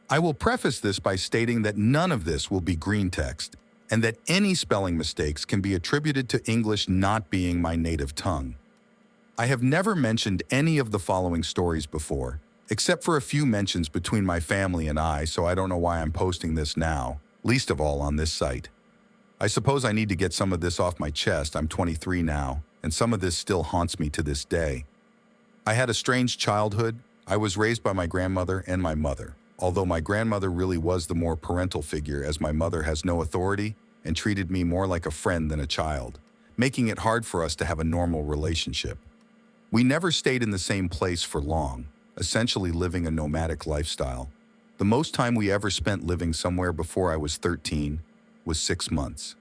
I will preface this by stating that none of this will be green text, and that any spelling mistakes can be attributed to English not being my native tongue. I have never mentioned any of the following stories before, except for a few mentions between my family and I, so I don't know why I'm posting this now, least of all on this site. I suppose I need to get some of this off my chest. I'm 23 now, and some of this still haunts me to this day. I had a strange childhood. I was raised by my grandmother and my mother, although my grandmother really was the more parental figure, as my mother has no authority and treated me more like a friend than a child, making it hard for us to have a normal relationship. We never stayed in the same place for long, essentially living a nomadic lifestyle. The most time we ever spent living somewhere before I was 13 was 6 months.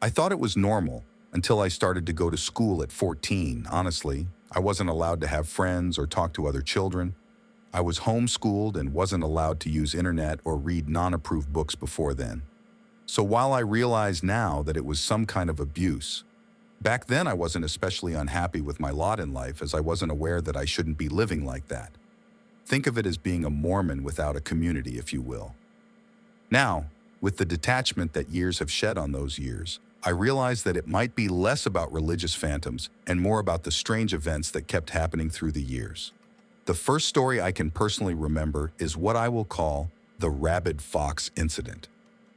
I thought it was normal until I started to go to school at 14. Honestly, I wasn't allowed to have friends or talk to other children. I was homeschooled and wasn't allowed to use internet or read non-approved books before then. So while I realize now that it was some kind of abuse, back then I wasn't especially unhappy with my lot in life, as I wasn't aware that I shouldn't be living like that. Think of it as being a Mormon without a community, if you will. Now, with the detachment that years have shed on those years, I realize that it might be less about religious phantoms and more about the strange events that kept happening through the years. The first story I can personally remember is what I will call the rabid fox incident.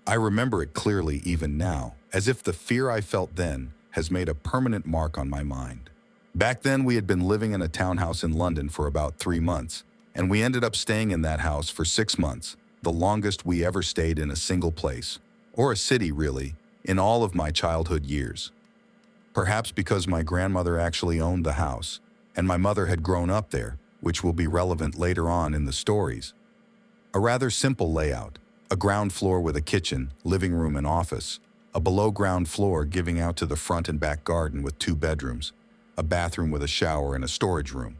I remember it clearly even now, as if the fear I felt then has made a permanent mark on my mind. Back then, we had been living in a townhouse in London for about 3 months, and we ended up staying in that house for 6 months, the longest we ever stayed in a single place, or a city really, in all of my childhood years. Perhaps because my grandmother actually owned the house, and my mother had grown up there, which will be relevant later on in the stories. A rather simple layout, a ground floor with a kitchen, living room and office, a below-ground floor giving out to the front and back garden with 2 bedrooms, a bathroom with a shower and a storage room,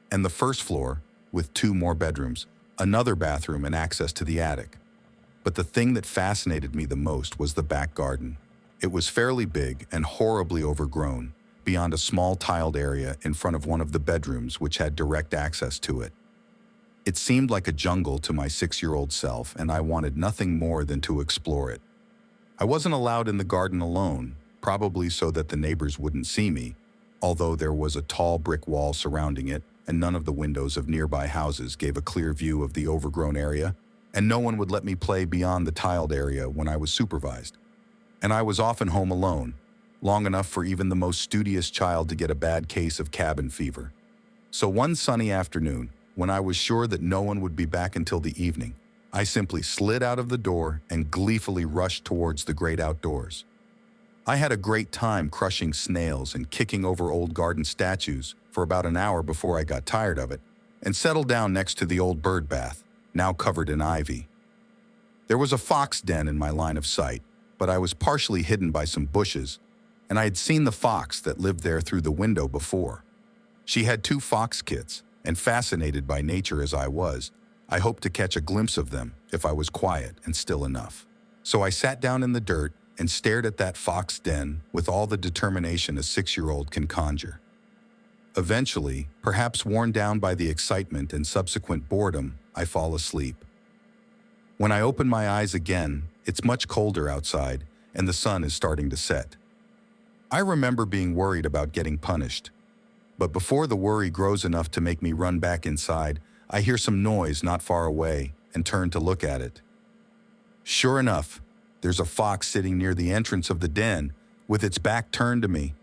and the first floor with 2 more bedrooms, another bathroom and access to the attic. But the thing that fascinated me the most was the back garden. It was fairly big and horribly overgrown, beyond a small tiled area in front of one of the bedrooms which had direct access to it. It seemed like a jungle to my 6-year-old self, and I wanted nothing more than to explore it. I wasn't allowed in the garden alone, probably so that the neighbors wouldn't see me, although there was a tall brick wall surrounding it, and none of the windows of nearby houses gave a clear view of the overgrown area, and no one would let me play beyond the tiled area when I was supervised. And I was often home alone, long enough for even the most studious child to get a bad case of cabin fever. So one sunny afternoon, when I was sure that no one would be back until the evening, I simply slid out of the door and gleefully rushed towards the great outdoors. I had a great time crushing snails and kicking over old garden statues for about an hour before I got tired of it and settled down next to the old bird bath, now covered in ivy. There was a fox den in my line of sight, but I was partially hidden by some bushes, and I had seen the fox that lived there through the window before. She had 2 fox kits, and fascinated by nature as I was, I hoped to catch a glimpse of them if I was quiet and still enough. So I sat down in the dirt and stared at that fox den with all the determination a 6-year-old can conjure. Eventually, perhaps worn down by the excitement and subsequent boredom, I fall asleep. When I open my eyes again, it's much colder outside, and the sun is starting to set. I remember being worried about getting punished. But before the worry grows enough to make me run back inside, I hear some noise not far away and turn to look at it. Sure enough, there's a fox sitting near the entrance of the den with its back turned to me.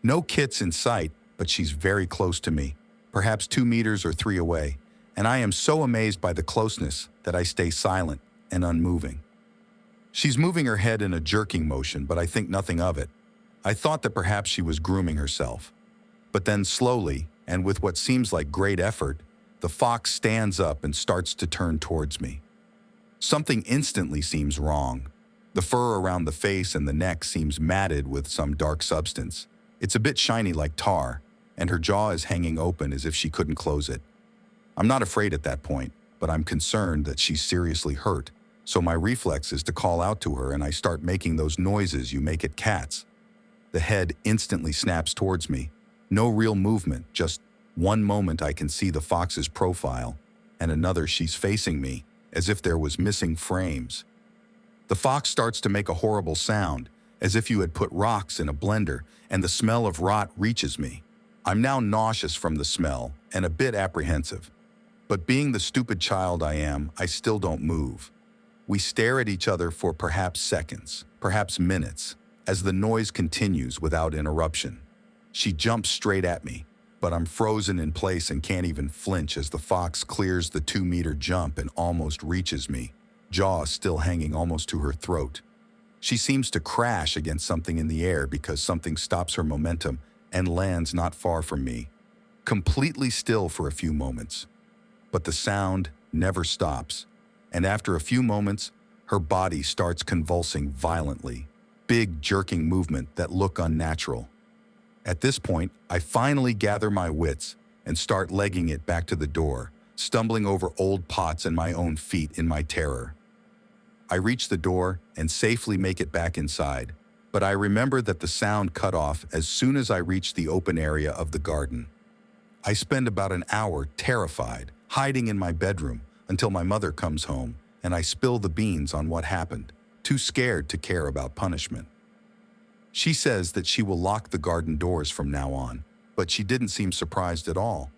No kits in sight, but she's very close to me, perhaps 2 meters or 3 away, and I am so amazed by the closeness that I stay silent and unmoving. She's moving her head in a jerking motion, but I think nothing of it. I thought that perhaps she was grooming herself. But then slowly, and with what seems like great effort, the fox stands up and starts to turn towards me. Something instantly seems wrong. The fur around the face and the neck seems matted with some dark substance. It's a bit shiny like tar, and her jaw is hanging open as if she couldn't close it. I'm not afraid at that point, but I'm concerned that she's seriously hurt, so my reflex is to call out to her, and I start making those noises you make at cats. The head instantly snaps towards me. No real movement, just one moment I can see the fox's profile, and another she's facing me, as if there was missing frames. The fox starts to make a horrible sound, as if you had put rocks in a blender, and the smell of rot reaches me. I'm now nauseous from the smell and a bit apprehensive. But being the stupid child I am, I still don't move. We stare at each other for perhaps seconds, perhaps minutes, as the noise continues without interruption. She jumps straight at me, but I'm frozen in place and can't even flinch as the fox clears the 2-meter jump and almost reaches me, jaw still hanging almost to her throat. She seems to crash against something in the air because something stops her momentum and lands not far from me, completely still for a few moments. But the sound never stops, and after a few moments, her body starts convulsing violently, big jerking movement that look unnatural. At this point, I finally gather my wits and start legging it back to the door, stumbling over old pots and my own feet in my terror. I reach the door and safely make it back inside, but I remember that the sound cut off as soon as I reach the open area of the garden. I spend about an hour terrified, hiding in my bedroom until my mother comes home and I spill the beans on what happened, too scared to care about punishment. She says that she will lock the garden doors from now on, but she didn't seem surprised at all.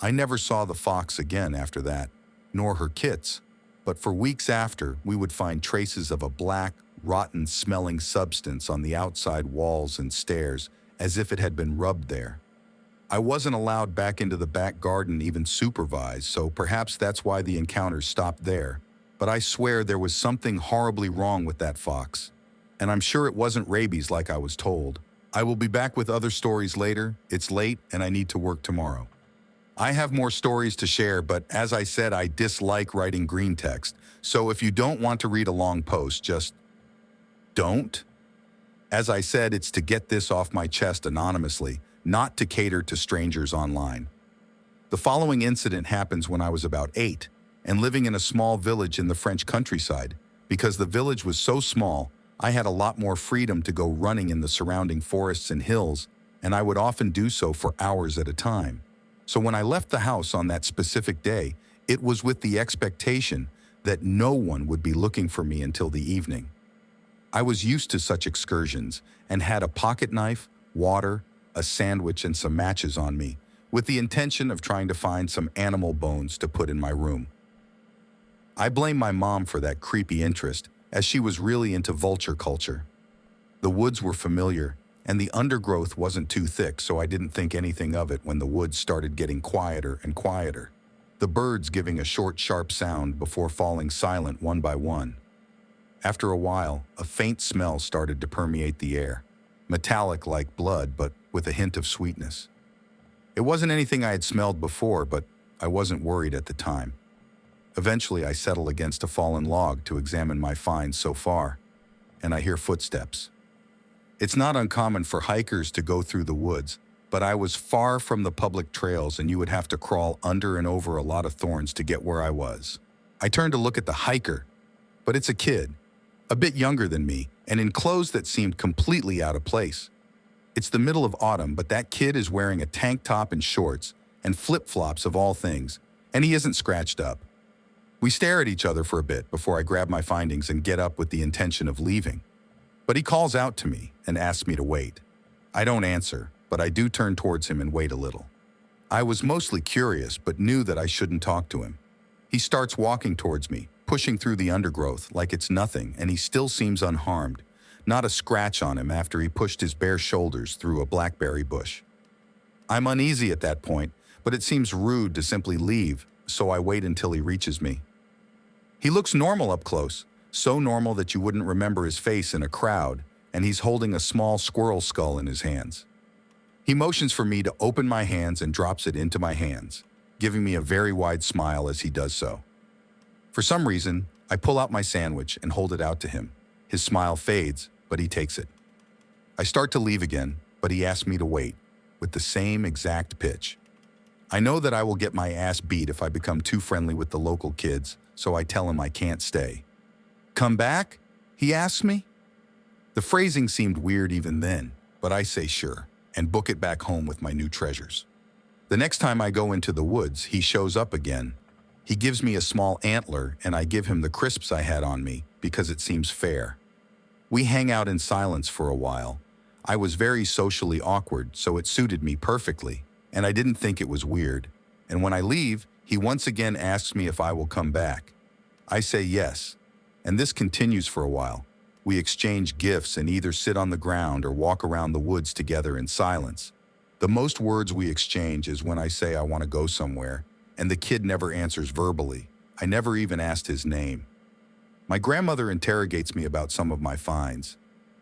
I never saw the fox again after that, nor her kits, but for weeks after, we would find traces of a black, rotten-smelling substance on the outside walls and stairs, as if it had been rubbed there. I wasn't allowed back into the back garden even supervised, so perhaps that's why the encounters stopped there. But I swear there was something horribly wrong with that fox. And I'm sure it wasn't rabies like I was told. I will be back with other stories later. It's late and I need to work tomorrow. I have more stories to share, but as I said, I dislike writing green text. So if you don't want to read a long post, just don't. As I said, it's to get this off my chest anonymously, not to cater to strangers online. The following incident happens when I was about 8 and living in a small village in the French countryside. Because the village was so small, I had a lot more freedom to go running in the surrounding forests and hills, and I would often do so for hours at a time. So when I left the house on that specific day, it was with the expectation that no one would be looking for me until the evening. I was used to such excursions and had a pocket knife, water, a sandwich, and some matches on me, with the intention of trying to find some animal bones to put in my room. I blame my mom for that creepy interest, as she was really into vulture culture. The woods were familiar, and the undergrowth wasn't too thick, so I didn't think anything of it when the woods started getting quieter and quieter, the birds giving a short, sharp sound before falling silent one by one. After a while, a faint smell started to permeate the air, metallic like blood, but with a hint of sweetness. It wasn't anything I had smelled before, but I wasn't worried at the time. Eventually, I settle against a fallen log to examine my finds so far, and I hear footsteps. It's not uncommon for hikers to go through the woods, but I was far from the public trails and you would have to crawl under and over a lot of thorns to get where I was. I turned to look at the hiker, but it's a kid, a bit younger than me, and in clothes that seemed completely out of place. It's the middle of autumn, but that kid is wearing a tank top and shorts, and flip-flops of all things, and he isn't scratched up. We stare at each other for a bit before I grab my findings and get up with the intention of leaving. But he calls out to me and asks me to wait. I don't answer, but I do turn towards him and wait a little. I was mostly curious, but knew that I shouldn't talk to him. He starts walking towards me, pushing through the undergrowth like it's nothing, and he still seems unharmed. Not a scratch on him after he pushed his bare shoulders through a blackberry bush. I'm uneasy at that point, but it seems rude to simply leave, so I wait until he reaches me. He looks normal up close, so normal that you wouldn't remember his face in a crowd, and he's holding a small squirrel skull in his hands. He motions for me to open my hands and drops it into my hands, giving me a very wide smile as he does so. For some reason, I pull out my sandwich and hold it out to him. His smile fades, but he takes it. I start to leave again, but he asks me to wait, with the same exact pitch. I know that I will get my ass beat if I become too friendly with the local kids, so I tell him I can't stay. "Come back?" he asks me. The phrasing seemed weird even then, but I say sure, and book it back home with my new treasures. The next time I go into the woods, he shows up again, He gives me a small antler and I give him the crisps I had on me because it seems fair. We hang out in silence for a while. I was very socially awkward, so it suited me perfectly, and I didn't think it was weird. And when I leave, he once again asks me if I will come back. I say yes, and this continues for a while. We exchange gifts and either sit on the ground or walk around the woods together in silence. The most words we exchange is when I say I want to go somewhere, and the kid never answers verbally. I never even asked his name. My grandmother interrogates me about some of my finds,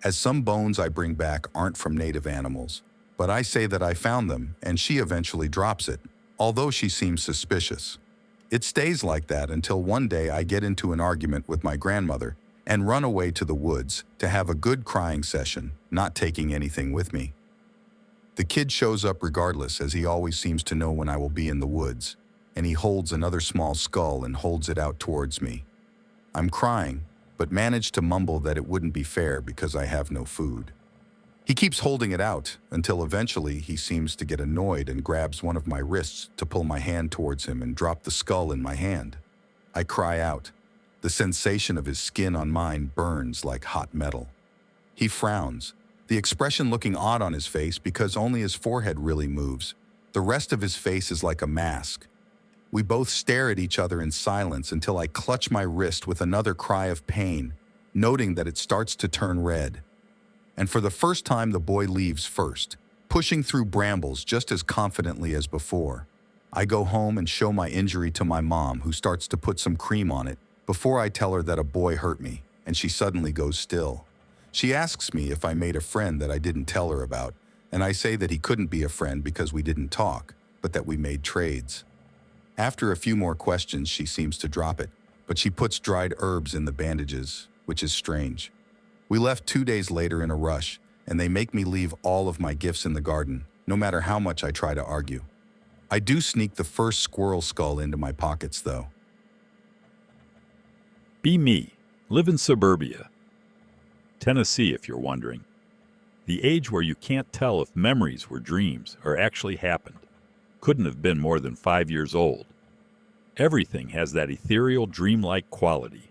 as some bones I bring back aren't from native animals, but I say that I found them and she eventually drops it, although she seems suspicious. It stays like that until one day I get into an argument with my grandmother and run away to the woods to have a good crying session, not taking anything with me. The kid shows up regardless, as he always seems to know when I will be in the woods, and he holds another small skull and holds it out towards me. I'm crying, but manage to mumble that it wouldn't be fair because I have no food. He keeps holding it out until eventually he seems to get annoyed and grabs one of my wrists to pull my hand towards him and drop the skull in my hand. I cry out. The sensation of his skin on mine burns like hot metal. He frowns, the expression looking odd on his face because only his forehead really moves. The rest of his face is like a mask. We both stare at each other in silence until I clutch my wrist with another cry of pain, noting that it starts to turn red. And for the first time, the boy leaves first, pushing through brambles just as confidently as before. I go home and show my injury to my mom, who starts to put some cream on it before I tell her that a boy hurt me, and she suddenly goes still. She asks me if I made a friend that I didn't tell her about, and I say that he couldn't be a friend because we didn't talk, but that we made trades. After a few more questions, she seems to drop it, but she puts dried herbs in the bandages, which is strange. We left 2 days later in a rush, and they make me leave all of my gifts in the garden, no matter how much I try to argue. I do sneak the first squirrel skull into my pockets, though. Be me. Live in suburbia. Tennessee, if you're wondering. The age where you can't tell if memories were dreams or actually happened. Couldn't have been more than 5 years old. Everything has that ethereal, dreamlike quality.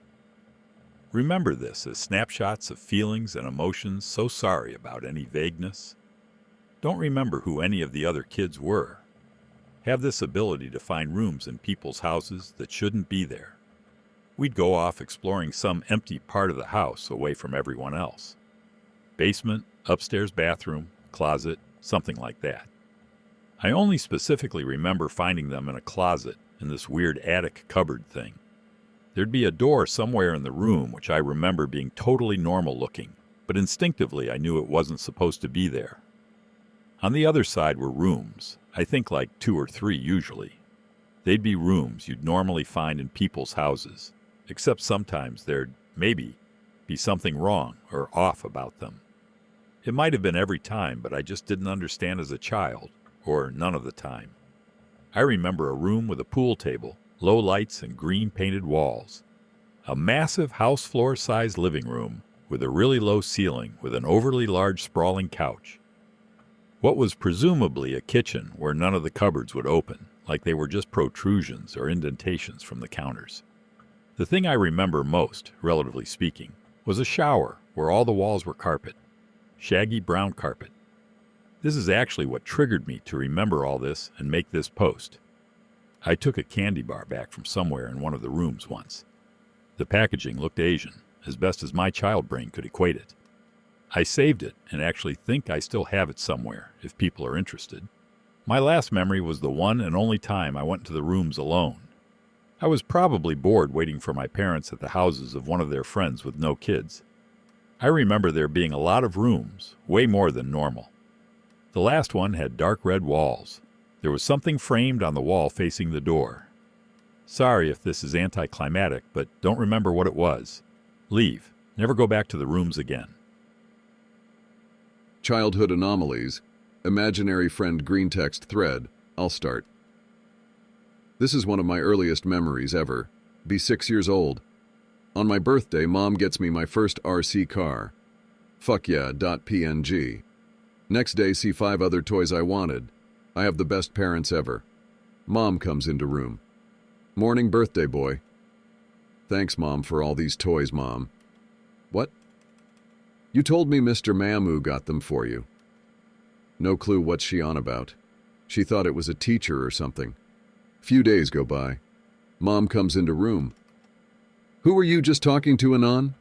Remember this as snapshots of feelings and emotions, so sorry about any vagueness. Don't remember who any of the other kids were. Have this ability to find rooms in people's houses that shouldn't be there. We'd go off exploring some empty part of the house away from everyone else. Basement, upstairs bathroom, closet, something like that. I only specifically remember finding them in a closet in this weird attic cupboard thing. There'd be a door somewhere in the room which I remember being totally normal looking, but instinctively I knew it wasn't supposed to be there. On the other side were rooms, I think like 2 or 3 usually. They'd be rooms you'd normally find in people's houses, except sometimes there'd, maybe, be something wrong or off about them. It might have been every time, but I just didn't understand as a child, or none of the time. I remember a room with a pool table, low lights and green painted walls. A massive house floor-sized living room with a really low ceiling with an overly large sprawling couch. What was presumably a kitchen where none of the cupboards would open, like they were just protrusions or indentations from the counters. The thing I remember most, relatively speaking, was a shower where all the walls were carpet. Shaggy brown carpet. This is actually what triggered me to remember all this and make this post. I took a candy bar back from somewhere in one of the rooms once. The packaging looked Asian, as best as my child brain could equate it. I saved it and actually think I still have it somewhere, if people are interested. My last memory was the one and only time I went to the rooms alone. I was probably bored waiting for my parents at the houses of one of their friends with no kids. I remember there being a lot of rooms, way more than normal. The last one had dark red walls. There was something framed on the wall facing the door. Sorry if this is anticlimactic, but don't remember what it was. Leave. Never go back to the rooms again. Childhood anomalies. Imaginary friend Greentext thread. I'll start. This is one of my earliest memories ever. Be 6 years old. On my birthday, Mom gets me my first RC car. Fuck yeah, .png. Next day, see 5 other toys I wanted. I have the best parents ever. Mom comes into room. Morning, birthday boy. Thanks, Mom, for all these toys, Mom. What? You told me Mr. Mamu got them for you. No clue what she on about. She thought it was a teacher or something. Few days go by. Mom comes into room. Who were you just talking to, Anon?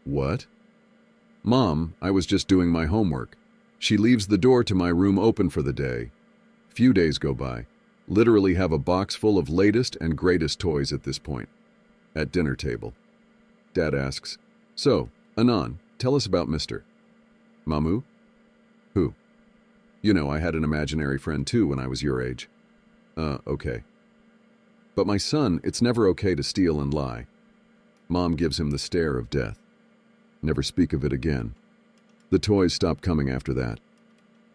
What? Mom, I was just doing my homework. She leaves the door to my room open for the day. Few days go by. Literally have a box full of latest and greatest toys at this point. At dinner table. Dad asks, "So, Anon, tell us about Mr. Mamu?" Who? You know, I had an imaginary friend too when I was your age. Okay. But my son, it's never okay to steal and lie. Mom gives him the stare of death. Never speak of it again. The toys stop coming after that.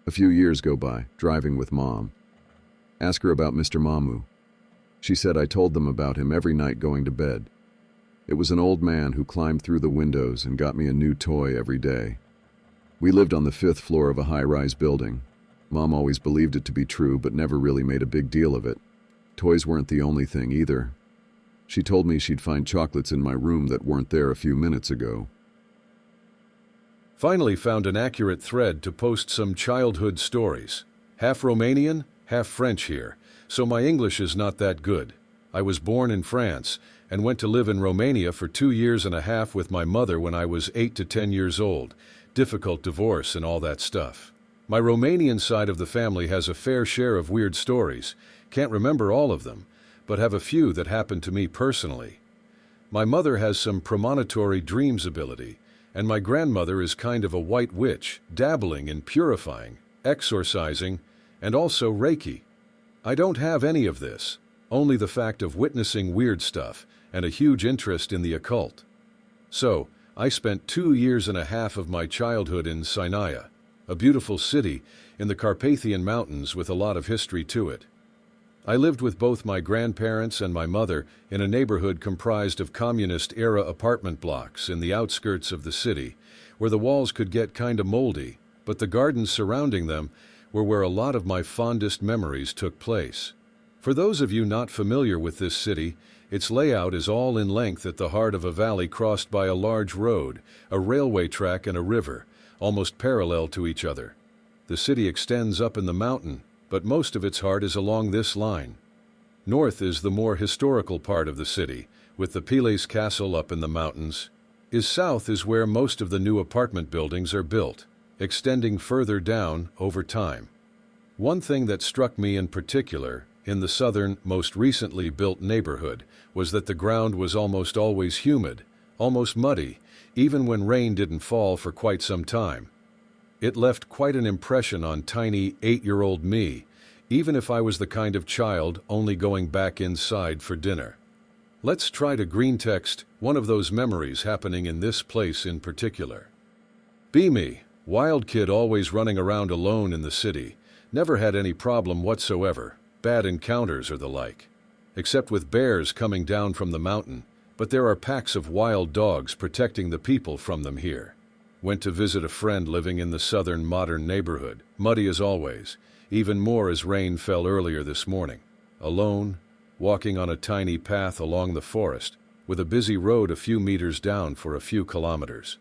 A few years go by, driving with Mom. Ask her about Mr. Mamu. She said I told them about him every night going to bed. It was an old man who climbed through the windows and got me a new toy every day. We lived on the 5th floor of a high-rise building. Mom always believed it to be true, but never really made a big deal of it. Toys weren't the only thing either. She told me she'd find chocolates in my room that weren't there a few minutes ago. Finally found an accurate thread to post some childhood stories. Half Romanian, half French here, so my English is not that good. I was born in France and went to live in Romania for 2 years and a half with my mother when I was 8 to 10 years old. Difficult divorce and all that stuff. My Romanian side of the family has a fair share of weird stories. Can't remember all of them, but have a few that happened to me personally. My mother has some premonitory dreams ability, and my grandmother is kind of a white witch, dabbling in purifying, exorcising, and also Reiki. I don't have any of this, only the fact of witnessing weird stuff and a huge interest in the occult. So, I spent 2 years and a half of my childhood in Sinaia, a beautiful city in the Carpathian Mountains with a lot of history to it. I lived with both my grandparents and my mother in a neighborhood comprised of communist-era apartment blocks in the outskirts of the city, where the walls could get kinda moldy, but the gardens surrounding them were where a lot of my fondest memories took place. For those of you not familiar with this city, its layout is all in length at the heart of a valley crossed by a large road, a railway track and a river, almost parallel to each other. The city extends up in the mountain, but most of its heart is along this line. North is the more historical part of the city, with the Piles Castle up in the mountains. South is where most of the new apartment buildings are built, extending further down over time. One thing that struck me in particular, in the southern, most recently built neighborhood, was that the ground was almost always humid, almost muddy, even when rain didn't fall for quite some time. It left quite an impression on tiny 8-year-old me, even if I was the kind of child only going back inside for dinner. Let's try to Greentext one of those memories happening in this place in particular. Be me, wild kid always running around alone in the city, never had any problem whatsoever, bad encounters or the like. Except with bears coming down from the mountain, but there are packs of wild dogs protecting the people from them here. Went to visit a friend living in the southern modern neighborhood, muddy as always, even more as rain fell earlier this morning. Alone, walking on a tiny path along the forest, with a busy road a few meters down for a few kilometers.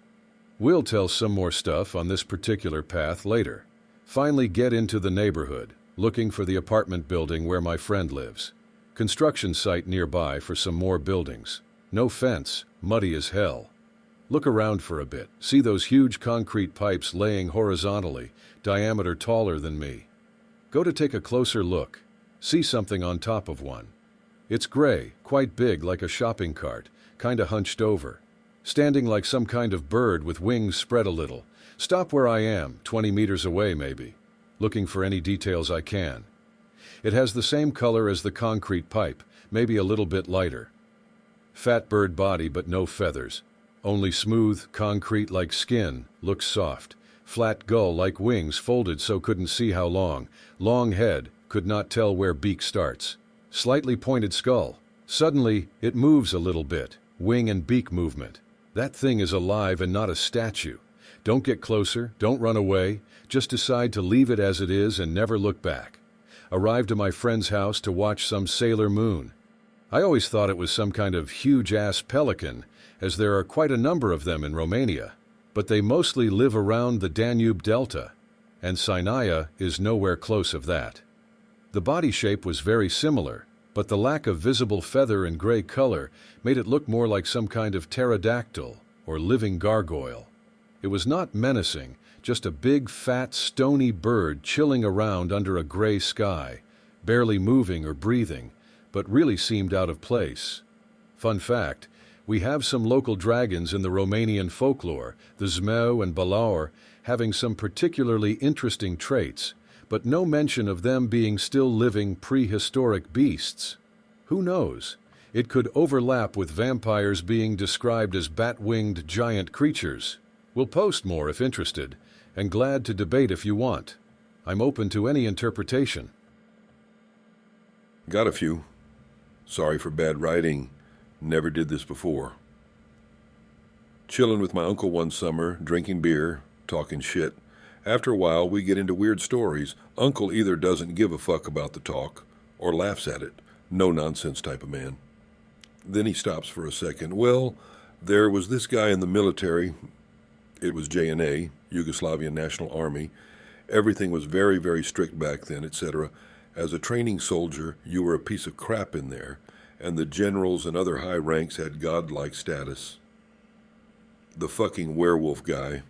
We'll tell some more stuff on this particular path later. Finally get into the neighborhood, looking for the apartment building where my friend lives. Construction site nearby for some more buildings. No fence, muddy as hell. Look around for a bit, see those huge concrete pipes laying horizontally, diameter taller than me. Go to take a closer look, see something on top of one. It's gray, quite big like a shopping cart, kinda hunched over. Standing like some kind of bird with wings spread a little. Stop where I am, 20 meters away maybe. Looking for any details I can. It has the same color as the concrete pipe, maybe a little bit lighter. Fat bird body but no feathers. Only smooth, concrete like skin, looks soft. Flat gull like wings folded so couldn't see how long. Long head, could not tell where beak starts. Slightly pointed skull. Suddenly, it moves a little bit. Wing and beak movement. That thing is alive and not a statue. Don't get closer, don't run away. Just decide to leave it as it is and never look back. Arrived at my friend's house to watch some Sailor Moon. I always thought it was some kind of huge-ass pelican, as there are quite a number of them in Romania, but they mostly live around the Danube Delta, and Sinaia is nowhere close of that. The body shape was very similar, but the lack of visible feather and gray color made it look more like some kind of pterodactyl or living gargoyle. It was not menacing, just a big, fat, stony bird chilling around under a gray sky, barely moving or breathing, but really seemed out of place. Fun fact, we have some local dragons in the Romanian folklore, the Zmeu and Balaur, having some particularly interesting traits, but no mention of them being still living prehistoric beasts. Who knows? It could overlap with vampires being described as bat-winged giant creatures. We'll post more if interested, and glad to debate if you want. I'm open to any interpretation. Got a few. Sorry for bad writing. Never did this before. Chilling with my uncle one summer, drinking beer, talking shit. After a while, we get into weird stories. Uncle either doesn't give a fuck about the talk or laughs at it. No nonsense type of man. Then he stops for a second. Well, there was this guy in the military. It was JNA, Yugoslavian National Army. Everything was very, very strict back then, etc. As a training soldier, you were a piece of crap in there, and the generals and other high ranks had godlike status. The fucking werewolf guy.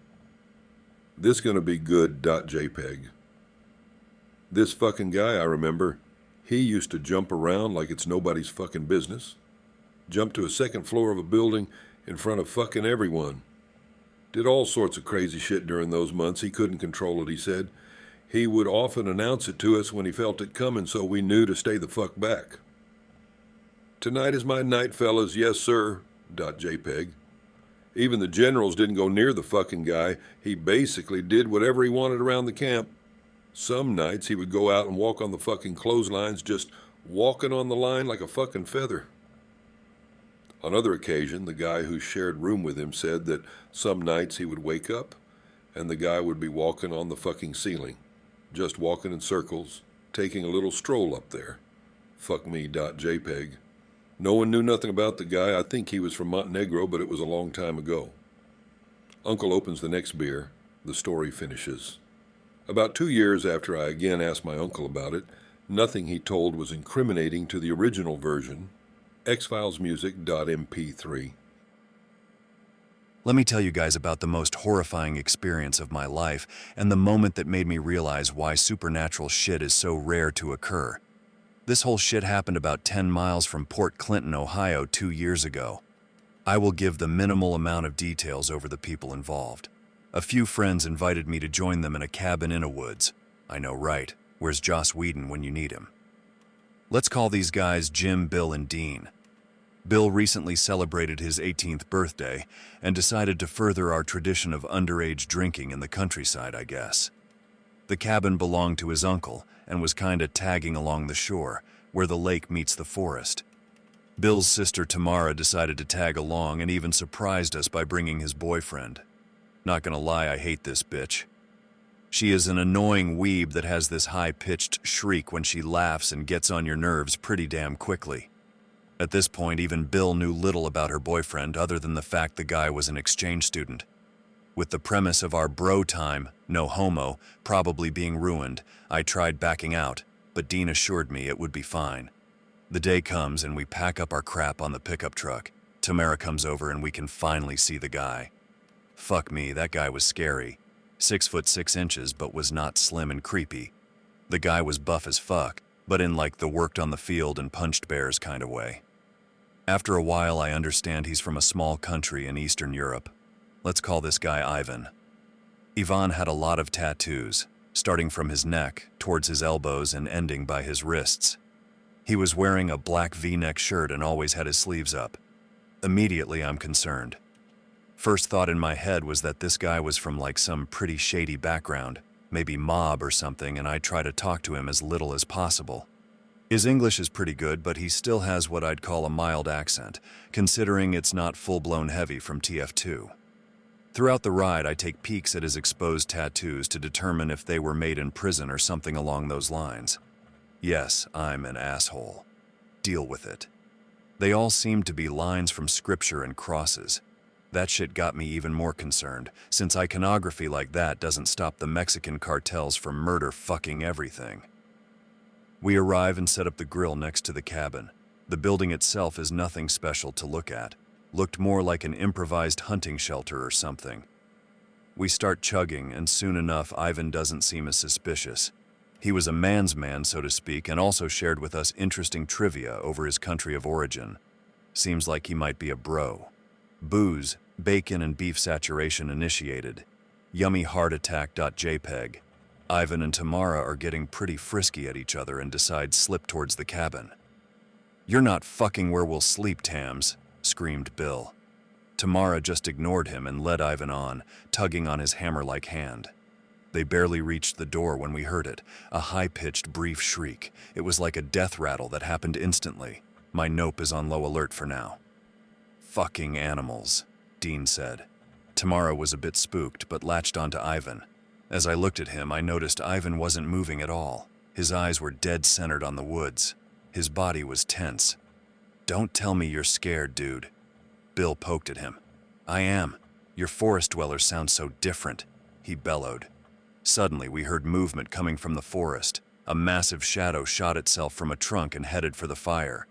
This gonna be good. .jpg. This fucking guy, I remember, he used to jump around like it's nobody's fucking business. Jump to a second floor of a building in front of fucking everyone. Did all sorts of crazy shit during those months. He couldn't control it, he said. He would often announce it to us when he felt it coming, so we knew to stay the fuck back. Tonight is my night, fellas. Yes, sir. .jpg. Even the generals didn't go near the fucking guy. He basically did whatever he wanted around the camp. Some nights he would go out and walk on the fucking clotheslines, just walking on the line like a fucking feather. On other occasion, the guy who shared room with him said that some nights he would wake up and the guy would be walking on the fucking ceiling, just walking in circles, taking a little stroll up there. Fuck me. .jpg. No one knew nothing about the guy. I think he was from Montenegro, but it was a long time ago. Uncle opens the next beer. The story finishes. About 2 years after I again asked my uncle about it, nothing he told was incriminating to the original version. xfilesmusic.mp3. Let me tell you guys about the most horrifying experience of my life and the moment that made me realize why supernatural shit is so rare to occur. This whole shit happened about 10 miles from Port Clinton, Ohio 2 years ago. I will give the minimal amount of details over the people involved. A few friends invited me to join them in a cabin in a woods. I know, right? Where's Joss Whedon when you need him? Let's call these guys Jim, Bill, and Dean. Bill recently celebrated his 18th birthday and decided to further our tradition of underage drinking in the countryside, I guess. The cabin belonged to his uncle and was kinda tagging along the shore, where the lake meets the forest. Bill's sister Tamara decided to tag along and even surprised us by bringing his boyfriend. Not gonna lie, I hate this bitch. She is an annoying weeb that has this high-pitched shriek when she laughs and gets on your nerves pretty damn quickly. At this point, even Bill knew little about her boyfriend other than the fact the guy was an exchange student. With the premise of our bro time, no homo, probably being ruined, I tried backing out, but Dean assured me it would be fine. The day comes and we pack up our crap on the pickup truck. Tamara comes over and we can finally see the guy. Fuck me, that guy was scary. 6'6" but was not slim and creepy. The guy was buff as fuck, but in like the worked on the field and punched bears kind of way. After a while, I understand he's from a small country in Eastern Europe. Let's call this guy Ivan. Ivan had a lot of tattoos, starting from his neck, towards his elbows and ending by his wrists. He was wearing a black V-neck shirt and always had his sleeves up. Immediately, I'm concerned. First thought in my head was that this guy was from like some pretty shady background, maybe mob or something, and I try to talk to him as little as possible. His English is pretty good, but he still has what I'd call a mild accent, considering it's not full-blown heavy from TF2. Throughout the ride, I take peeks at his exposed tattoos to determine if they were made in prison or something along those lines. Yes, I'm an asshole. Deal with it. They all seemed to be lines from scripture and crosses. That shit got me even more concerned, since iconography like that doesn't stop the Mexican cartels from murder fucking everything. We arrive and set up the grill next to the cabin. The building itself is nothing special to look at. Looked more like an improvised hunting shelter or something. We start chugging, and soon enough Ivan doesn't seem as suspicious. He was a man's man, so to speak, and also shared with us interesting trivia over his country of origin. Seems like he might be a bro. Booze, bacon and beef saturation initiated. Yummy heart attack.jpg. Ivan and Tamara are getting pretty frisky at each other and decide slip towards the cabin. "You're not fucking where we'll sleep, Tams," screamed Bill. Tamara just ignored him and led Ivan on, tugging on his hammer-like hand. They barely reached the door when we heard it, a high-pitched, brief shriek. It was like a death rattle that happened instantly. My nope is on low alert for now. "Fucking animals," Dean said. Tamara was a bit spooked, but latched onto Ivan. As I looked at him, I noticed Ivan wasn't moving at all. His eyes were dead centered on the woods. His body was tense. "Don't tell me you're scared, dude." Bill poked at him. "I am. Your forest dwellers sound so different," he bellowed. Suddenly, we heard movement coming from the forest. A massive shadow shot itself from a trunk and headed for the fire.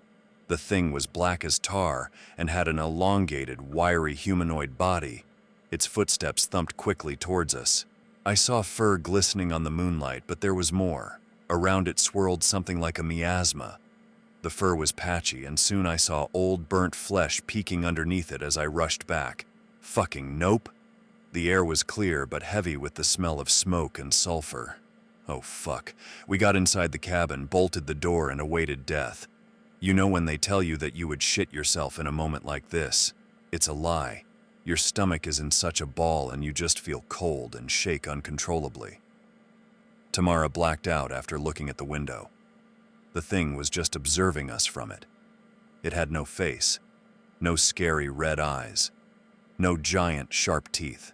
The thing was black as tar and had an elongated, wiry humanoid body. Its footsteps thumped quickly towards us. I saw fur glistening on the moonlight, but there was more. Around it swirled something like a miasma. The fur was patchy, and soon I saw old burnt flesh peeking underneath it as I rushed back. Fucking nope. The air was clear but heavy with the smell of smoke and sulfur. Oh fuck. We got inside the cabin, bolted the door, and awaited death. You know when they tell you that you would shit yourself in a moment like this? It's a lie. Your stomach is in such a ball and you just feel cold and shake uncontrollably. Tamara blacked out after looking at the window. The thing was just observing us from it. It had no face, no scary red eyes, no giant sharp teeth.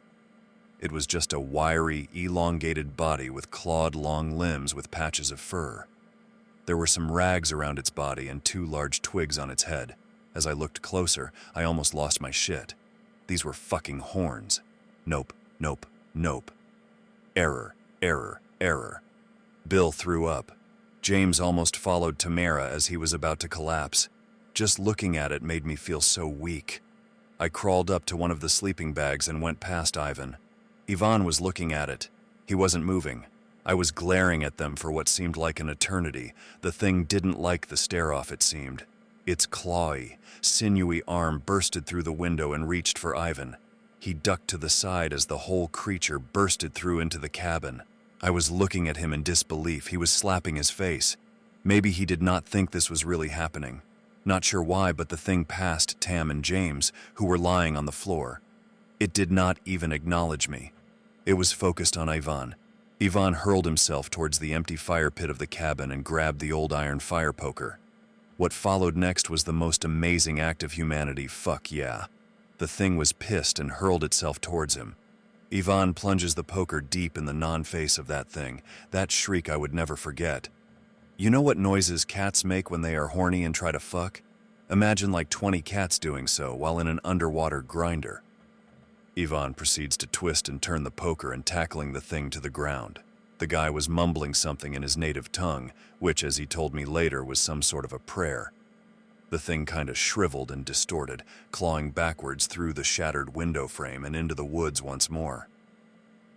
It was just a wiry, elongated body with clawed long limbs with patches of fur. There were some rags around its body and 2 large twigs on its head. As I looked closer, I almost lost my shit. These were fucking horns. Nope, nope, nope. Error, error, error. Bill threw up. James almost followed Tamara as he was about to collapse. Just looking at it made me feel so weak. I crawled up to one of the sleeping bags and went past Ivan. Ivan was looking at it. He wasn't moving. I was glaring at them for what seemed like an eternity. The thing didn't like the stare-off, it seemed. Its clawy, sinewy arm bursted through the window and reached for Ivan. He ducked to the side as the whole creature bursted through into the cabin. I was looking at him in disbelief. He was slapping his face. Maybe he did not think this was really happening. Not sure why, but the thing passed Tam and James, who were lying on the floor. It did not even acknowledge me. It was focused on Ivan. Ivan hurled himself towards the empty fire pit of the cabin and grabbed the old iron fire poker. What followed next was the most amazing act of humanity, fuck yeah. The thing was pissed and hurled itself towards him. Ivan plunges the poker deep in the non-face of that thing. That shriek I would never forget. You know what noises cats make when they are horny and try to fuck? Imagine like 20 cats doing so while in an underwater grinder. Ivan proceeds to twist and turn the poker and tackling the thing to the ground. The guy was mumbling something in his native tongue, which, as he told me later, was some sort of a prayer. The thing kind of shriveled and distorted, clawing backwards through the shattered window frame and into the woods once more.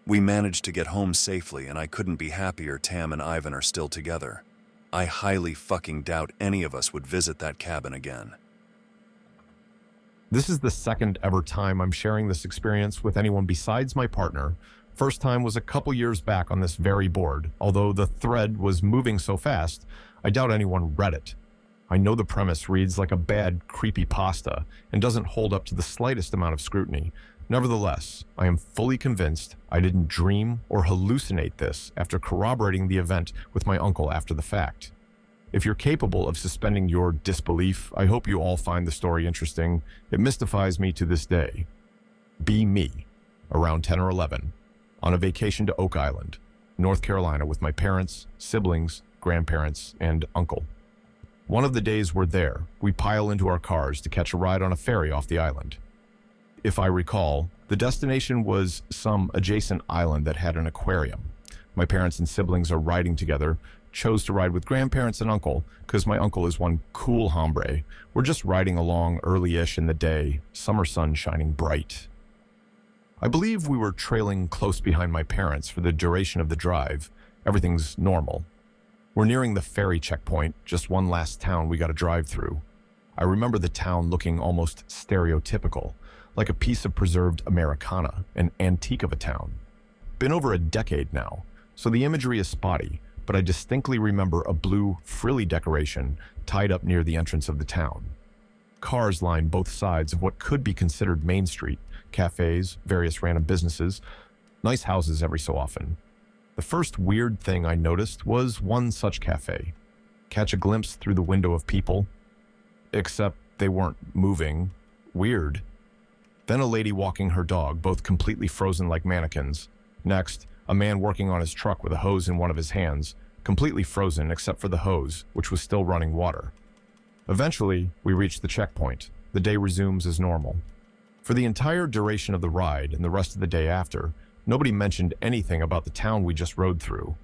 We managed to get home safely, and I couldn't be happier Tam and Ivan are still together. I highly fucking doubt any of us would visit that cabin again. This is the second ever time I'm sharing this experience with anyone besides my partner. First time was a couple years back on this very board. Although the thread was moving so fast, I doubt anyone read it. I know the premise reads like a bad creepypasta and doesn't hold up to the slightest amount of scrutiny. Nevertheless, I am fully convinced I didn't dream or hallucinate this after corroborating the event with my uncle after the fact. If you're capable of suspending your disbelief, I hope you all find the story interesting. It mystifies me to this day. Be me, around 10 or 11, on a vacation to Oak Island, North Carolina with my parents, siblings, grandparents, and uncle. One of the days we're there, we pile into our cars to catch a ride on a ferry off the island. If I recall, the destination was some adjacent island that had an aquarium. My parents and siblings are riding together, chose to ride with grandparents and uncle, because my uncle is one cool hombre. We're just riding along early-ish in the day, summer sun shining bright. I believe we were trailing close behind my parents for the duration of the drive. Everything's normal. We're nearing the ferry checkpoint, just one last town we gotta drive through. I remember the town looking almost stereotypical, like a piece of preserved Americana, an antique of a town. Been over a decade now, so the imagery is spotty, but I distinctly remember a blue, frilly decoration tied up near the entrance of the town. Cars line both sides of what could be considered Main Street, cafes, various random businesses, nice houses every so often. The first weird thing I noticed was one such cafe. Catch a glimpse through the window of people, except they weren't moving. Weird. Then a lady walking her dog, both completely frozen like mannequins. Next, a man working on his truck with a hose in one of his hands, completely frozen except for the hose, which was still running water. Eventually, we reach the checkpoint. The day resumes as normal. For the entire duration of the ride and the rest of the day after, nobody mentioned anything about the town we just rode through.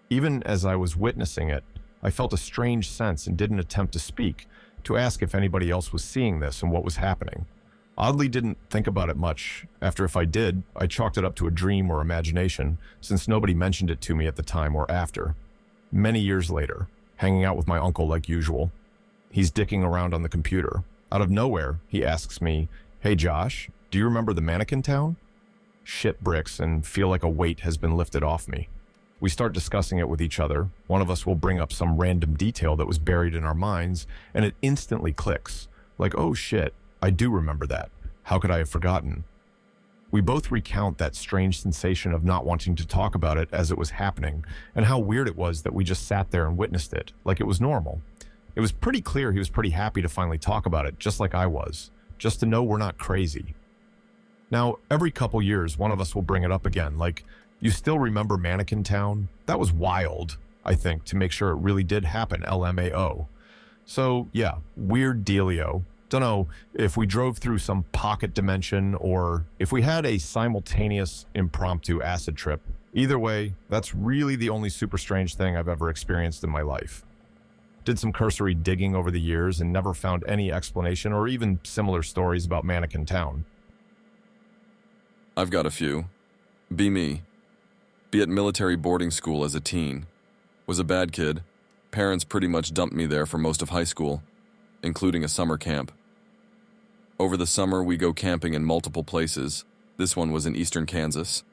Even as I was witnessing it, I felt a strange sense and didn't attempt to speak, to ask if anybody else was seeing this and what was happening. Oddly didn't think about it much. After if I did, I chalked it up to a dream or imagination, since nobody mentioned it to me at the time or after. Many years later, hanging out with my uncle like usual. He's dicking around on the computer. Out of nowhere, he asks me, "Hey Josh, do you remember the mannequin town?" Shit bricks and feel like a weight has been lifted off me. We start discussing it with each other. One of us will bring up some random detail that was buried in our minds, and it instantly clicks. Like, oh shit, I do remember that. How could I have forgotten? We both recount that strange sensation of not wanting to talk about it as it was happening, and how weird it was that we just sat there and witnessed it, like it was normal. It was pretty clear he was pretty happy to finally talk about it, just like I was, just to know we're not crazy. Now, every couple years, one of us will bring it up again, like, you still remember Mannequin Town? That was wild, I think, to make sure it really did happen, LMAO. So, yeah, weird dealio. Dunno if we drove through some pocket dimension or if we had a simultaneous impromptu acid trip. Either way, that's really the only super strange thing I've ever experienced in my life. Did some cursory digging over the years and never found any explanation or even similar stories about Mannequin Town. I've got a few. Be me. Be at military boarding school as a teen. Was a bad kid. Parents pretty much dumped me there for most of high school, including a summer camp. Over the summer, we go camping in multiple places. This one was in eastern Kansas.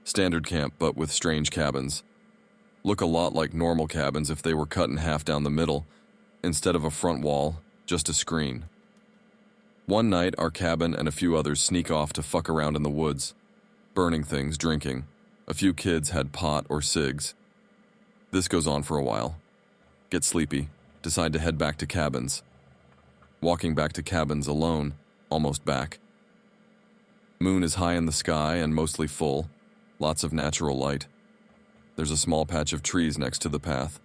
Standard camp, but with strange cabins. Look a lot like normal cabins if they were cut in half down the middle. Instead of a front wall, just a screen. One night, our cabin and a few others sneak off to fuck around in the woods. Burning things, drinking. A few kids had pot or cigs. This goes on for a while. Get sleepy. Decide to head back to cabins. Walking back to cabins alone, almost back. Moon is high in the sky and mostly full. Lots of natural light. There's a small patch of trees next to the path.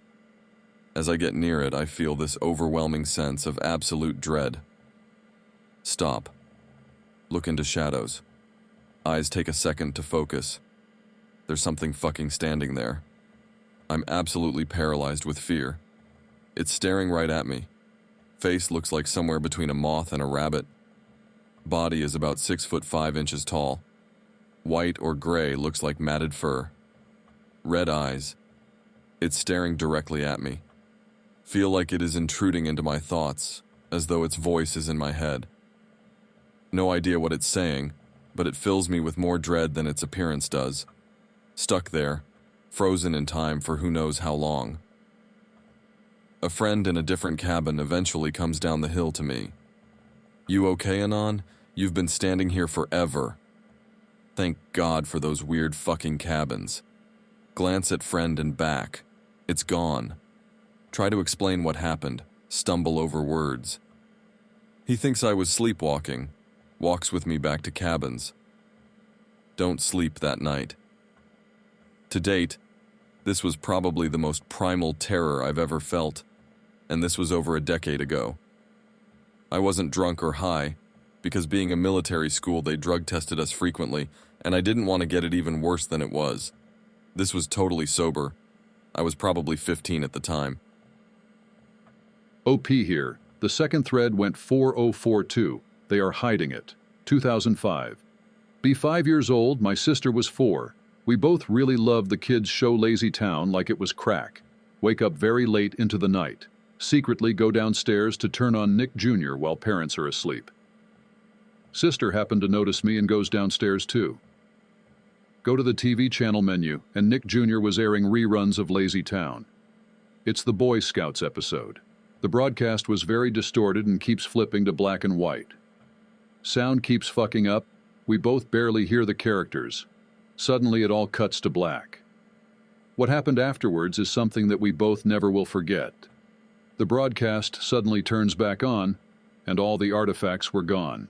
As I get near it, I feel this overwhelming sense of absolute dread. Stop. Look into shadows. Eyes take a second to focus. There's something fucking standing there. I'm absolutely paralyzed with fear. It's staring right at me. Face looks like somewhere between a moth and a rabbit. Body is about 6'5" tall. White or gray, looks like matted fur. Red eyes. It's staring directly at me. Feel like it is intruding into my thoughts, as though its voice is in my head. No idea what it's saying, but it fills me with more dread than its appearance does. Stuck there, frozen in time for who knows how long. A friend in a different cabin eventually comes down the hill to me. "You okay, Anon? You've been standing here forever." Thank God for those weird fucking cabins. Glance at friend and back. It's gone. Try to explain what happened. Stumble over words. He thinks I was sleepwalking. Walks with me back to cabins. Don't sleep that night. To date, this was probably the most primal terror I've ever felt. and this was over a decade ago. I wasn't drunk or high, because being a military school they drug tested us frequently, and I didn't want to get it even worse than it was. This was totally sober. I was probably 15 at the time. OP here. The second thread went 4042. They are hiding it. 2005. Be 5 years old, my sister was 4. We both really loved the kids' show Lazy Town like it was crack. Wake up very late into the night. Secretly go downstairs to turn on Nick Jr. while parents are asleep. Sister happened to notice me and goes downstairs too. Go to the TV channel menu, and Nick Jr. was airing reruns of Lazy Town. It's the Boy Scouts episode. The broadcast was very distorted and keeps flipping to black and white. Sound keeps fucking up. We both barely hear the characters. Suddenly it all cuts to black. What happened afterwards is something that we both never will forget. The broadcast suddenly turns back on, and all the artifacts were gone.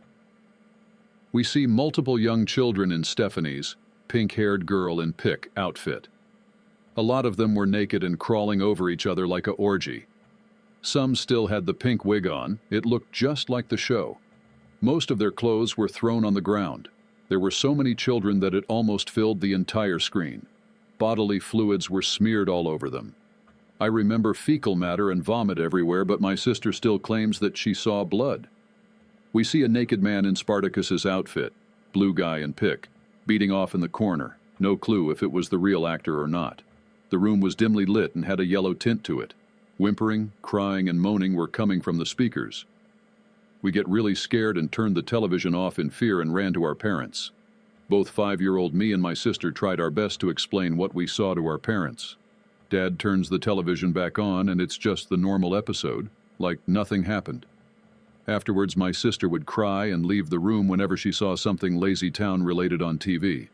We see multiple young children in Stephanie's pink-haired girl in pick outfit. A lot of them were naked and crawling over each other like a orgy. Some still had the pink wig on. It looked just like the show. Most of their clothes were thrown on the ground. There were so many children that it almost filled the entire screen. Bodily fluids were smeared all over them. I remember fecal matter and vomit everywhere, but my sister still claims that she saw blood. We see a naked man in Spartacus's outfit, blue guy in pick, beating off in the corner. No clue if it was the real actor or not. The room was dimly lit and had a yellow tint to it. Whimpering, crying, and moaning were coming from the speakers. We get really scared and turned the television off in fear and ran to our parents. Both 5-year-old me and my sister tried our best to explain what we saw to our parents. Dad turns the television back on and it's just the normal episode, like nothing happened. Afterwards, my sister would cry and leave the room whenever she saw something Lazy Town related on TV.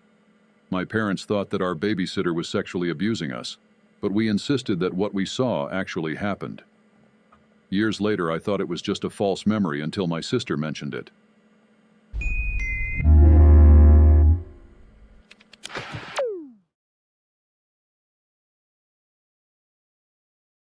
My parents thought that our babysitter was sexually abusing us, but we insisted that what we saw actually happened. Years later, I thought it was just a false memory until my sister mentioned it.